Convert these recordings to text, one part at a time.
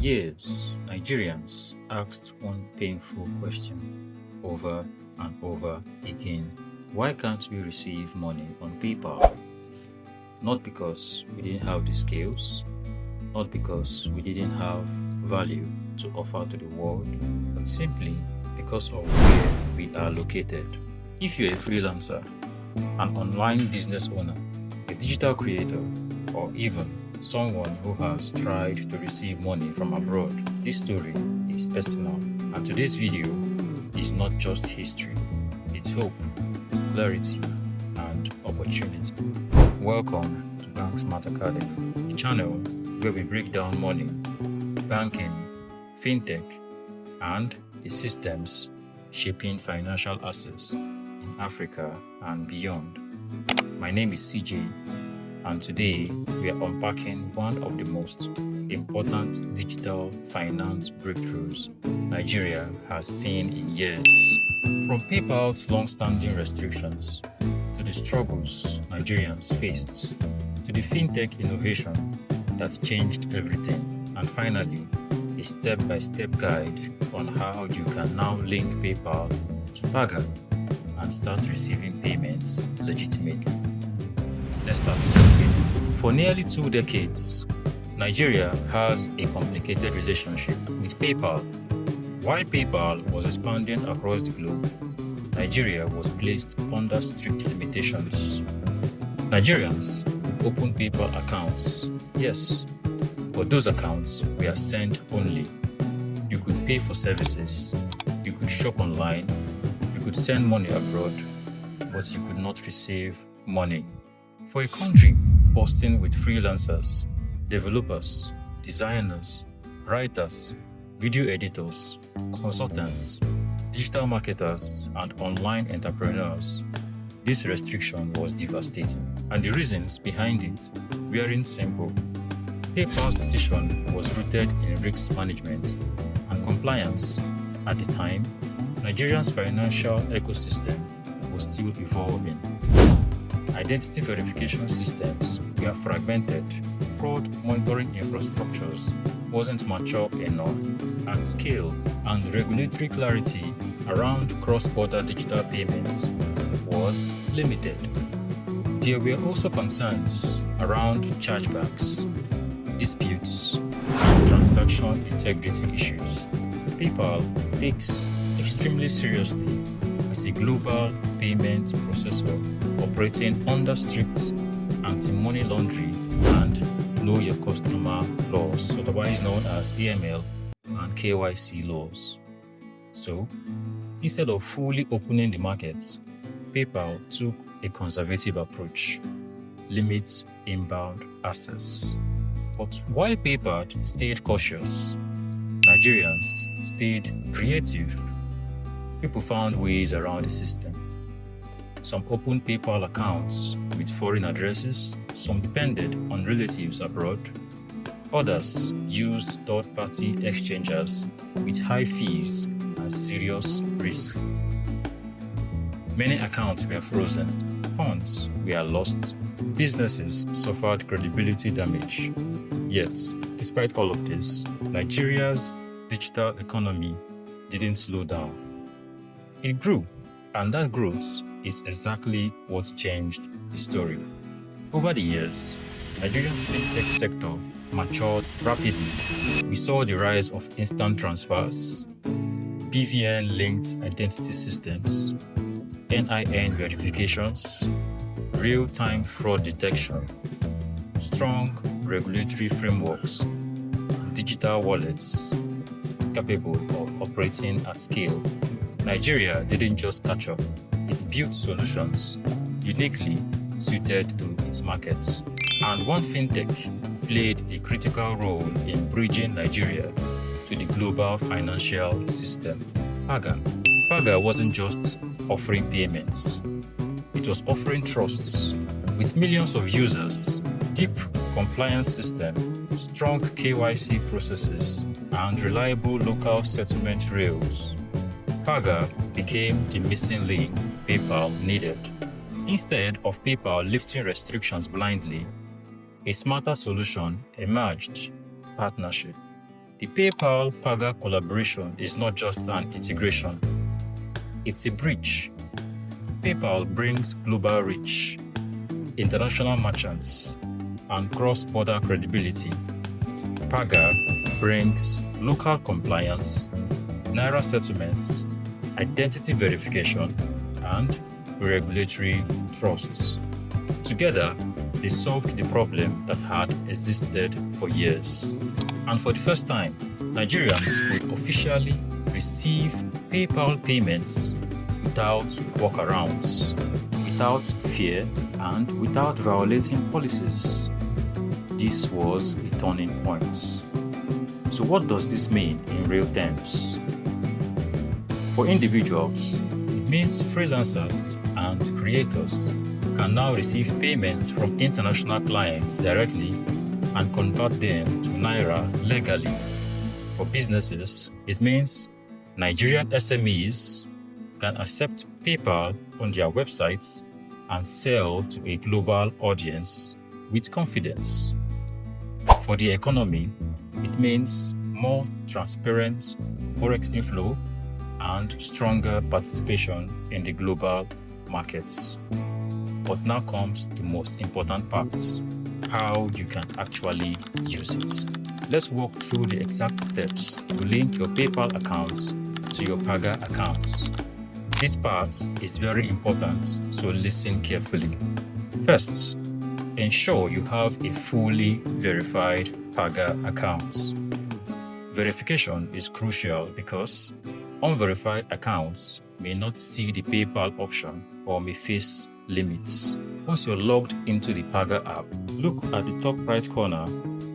years, Nigerians asked one painful question over and over again. Why can't we receive money on PayPal? Not because we didn't have the skills, not because we didn't have value to offer to the world, but simply because of where we are located. If you're a freelancer, an online business owner, a digital creator, or even someone who has tried to receive money from abroad, this story is personal, and today's video is not just history, it's hope, clarity, and opportunity. Welcome to Bank Smart Academy, the channel where we break down money, banking, fintech, and the systems shaping financial assets in Africa and beyond. My name is CJ, and today we are unpacking one of the most important digital finance breakthroughs Nigeria has seen in years. From PayPal's long-standing restrictions to the struggles Nigerians faced, to the fintech innovation that changed everything, and finally, a step-by-step guide on how you can now link PayPal to Paga and start receiving payments legitimately. Let's start with the beginning. For nearly 2 decades, Nigeria has a complicated relationship with PayPal. While PayPal was expanding across the globe, Nigeria was placed under strict limitations. Nigerians opened PayPal accounts, yes, but those accounts were sent only. You could pay for services, you could shop online, you could send money abroad, but you could not receive money. For a country bursting with freelancers, developers, designers, writers, video editors, consultants, digital marketers, and online entrepreneurs, this restriction was devastating, and the reasons behind it weren't simple. PayPal's decision was rooted in risk management and compliance. At the time, Nigeria's financial ecosystem was still evolving. Identity verification systems were fragmented, fraud monitoring infrastructures wasn't mature enough, and scale and regulatory clarity around cross-border digital payments was limited. There were also concerns around chargebacks, disputes, and transaction integrity issues. PayPal takes extremely seriously as a global payment processor operating under strict anti-money laundering and know your customer laws, otherwise known as AML and KYC laws. So, instead of fully opening the markets, PayPal took a conservative approach, limit inbound access. But while PayPal stayed cautious, Nigerians stayed creative. People found ways around the system. Some opened PayPal accounts with foreign addresses, some depended on relatives abroad, others used third-party exchangers with high fees and serious risk. Many accounts were frozen, funds were lost, businesses suffered credibility damage. Yet, despite all of this, Nigeria's digital economy didn't slow down. It grew, and that growth is exactly what changed the story. Over the years, Nigeria's fintech sector matured rapidly. We saw the rise of instant transfers, BVN-linked identity systems, NIN verifications, real-time fraud detection, strong regulatory frameworks, digital wallets capable of operating at scale. Nigeria didn't just catch up, it built solutions uniquely suited to its markets. And one fintech played a critical role in bridging Nigeria to the global financial system: Paga. Paga wasn't just offering payments, it was offering trusts. With millions of users, deep compliance system, strong KYC processes, and reliable local settlement rails, Paga became the missing link PayPal needed. Instead of PayPal lifting restrictions blindly, a smarter solution emerged: partnership. The PayPal-Paga collaboration is not just an integration, it's a bridge. PayPal brings global reach, international merchants, and cross-border credibility. Paga brings local compliance, Naira settlements, identity verification, and regulatory trusts. Together, they solved the problem that had existed for years. And for the first time, Nigerians would officially receive PayPal payments without workarounds, without fear, and without violating policies. This was a turning point. So what does this mean in real terms? For individuals, it means freelancers and creators can now receive payments from international clients directly and convert them to Naira legally. For businesses, it means Nigerian SMEs can accept PayPal on their websites and sell to a global audience with confidence. For the economy, it means more transparent forex inflow and stronger participation in the global markets. But now comes the most important part, how you can actually use it. Let's walk through the exact steps to link your PayPal account to your Paga account. This part is very important, so listen carefully. First, ensure you have a fully verified Paga account. Verification is crucial because unverified accounts may not see the PayPal option or may face limits. Once you're logged into the Paga app, look at the top right corner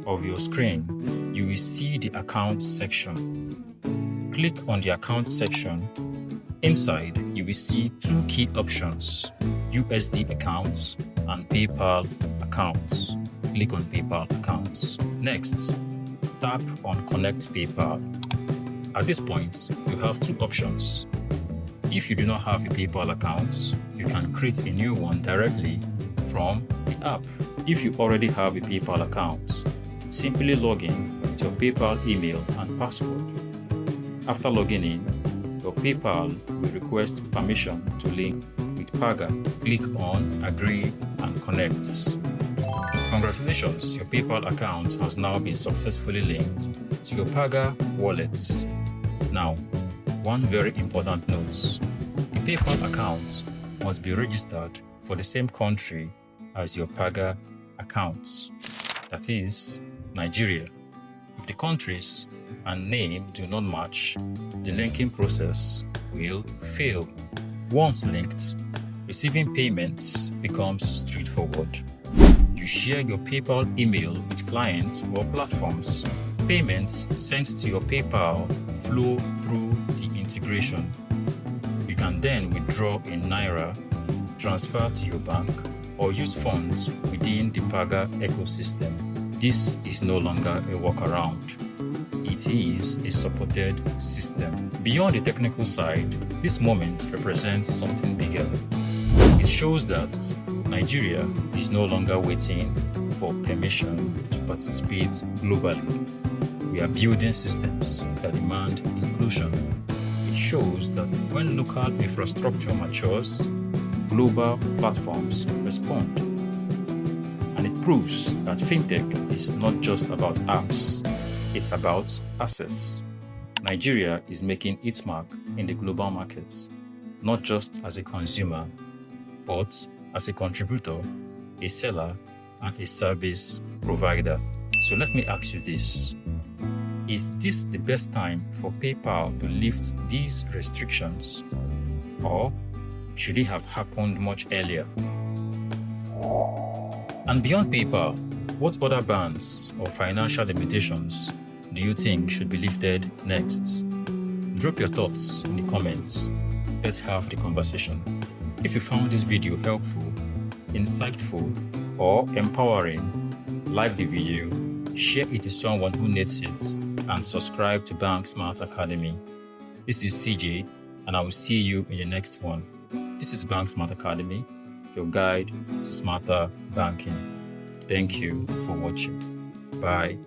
of your screen. You will see the account section. Click on the account section. Inside, you will see two key options, USD accounts and PayPal accounts. Click on PayPal accounts. Next, tap on Connect PayPal. At this point, you have two options. If you do not have a PayPal account, you can create a new one directly from the app. If you already have a PayPal account, simply log in with your PayPal email and password. After logging in, your PayPal will request permission to link with Paga. Click on Agree and Connect. Congratulations, your PayPal account has now been successfully linked to your Paga wallet. Now, one very important note. The PayPal account must be registered for the same country as your Paga account, that is, Nigeria. If the countries and name do not match, the linking process will fail. Once linked, receiving payments becomes straightforward. You share your PayPal email with clients or platforms. Payments sent to your PayPal flow through the integration. You can then withdraw in Naira, transfer to your bank, or use funds within the Paga ecosystem. This is no longer a workaround. It is a supported system. Beyond the technical side, this moment represents something bigger. It shows that Nigeria is no longer waiting for permission to participate globally. We are building systems that demand inclusion. It shows that when local infrastructure matures, global platforms respond. And it proves that Fintech is not just about apps, it's about access. Nigeria is making its mark in the global markets, not just as a consumer, but as a contributor, a seller, and a service provider. So let me ask you this. Is this the best time for PayPal to lift these restrictions? Or should it have happened much earlier? And beyond PayPal, what other bans or financial limitations do you think should be lifted next? Drop your thoughts in the comments. Let's have the conversation. If you found this video helpful, insightful, or empowering, like the video, share it to someone who needs it, and subscribe to Bank Smart Academy. This is CJ, and I will see you in the next one. This is Bank Smart Academy, your guide to smarter banking. Thank you for watching. Bye.